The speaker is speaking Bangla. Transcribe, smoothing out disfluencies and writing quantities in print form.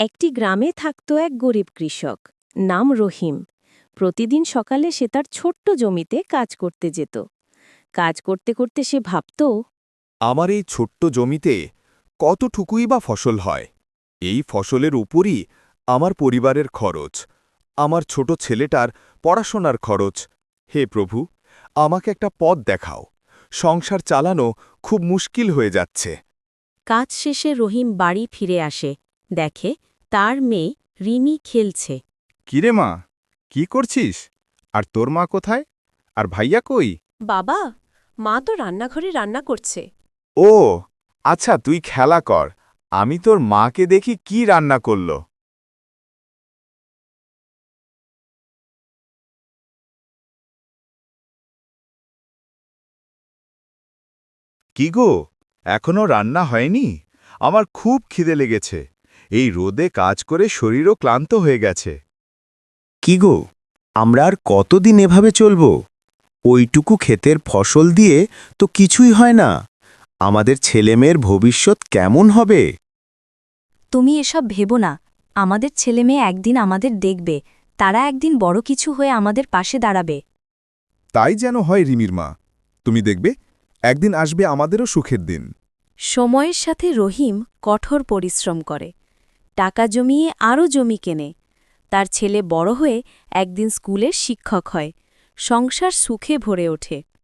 একটি গ্রামে থাকত এক গরিব কৃষক, নাম রহিম। প্রতিদিন সকালে সে তার ছোট্ট জমিতে কাজ করতে যেত। কাজ করতে করতে সে ভাবত, আমার এই ছোট্ট জমিতে কতটুকুই বা ফসল হয়। এই ফসলের উপরই আমার পরিবারের খরচ, আমার ছোট ছেলেটার পড়াশোনার খরচ। হে প্রভু, আমাকে একটা পথ দেখাও। সংসার চালানো খুব মুশকিল হয়ে যাচ্ছে। কাজ শেষে রহিম বাড়ি ফিরে আসে, দেখে তার মেয়ে রিমি খেলছে। কিরে মা, কি করছিস? আর তোর মা কোথায়? আর ভাইয়া কই? বাবা, মা তো রান্নাঘরে রান্না করছে। ও আচ্ছা, তুই খেলা কর, আমি তোর মাকে দেখি কি রান্না করল। কি গো, এখনো রান্না হয়নি? আমার খুব খিদে লেগেছে। এই রোদে কাজ করে শরীরও ক্লান্ত হয়ে গেছে। কি গো, আমরা আর কতদিন এভাবে চলব? ওইটুকু ক্ষেতের ফসল দিয়ে তো কিছুই হয় না। আমাদের ছেলেমেয়ের ভবিষ্যৎ কেমন হবে? তুমি এসব ভেবো না। আমাদের ছেলেমেয়ে একদিন আমাদের দেখবে, তারা একদিন বড় কিছু হয়ে আমাদের পাশে দাঁড়াবে। তাই যেন হয় রিমির মা। তুমি দেখবে, একদিন আসবে আমাদেরও সুখের দিন। সময়ের সাথে রহিম কঠোর পরিশ্রম করে, টাকা জমিয়ে আরও জমি কেনে। তার ছেলে বড় হয়ে একদিন স্কুলের শিক্ষক হয়, সংসার সুখে ভরে ওঠে।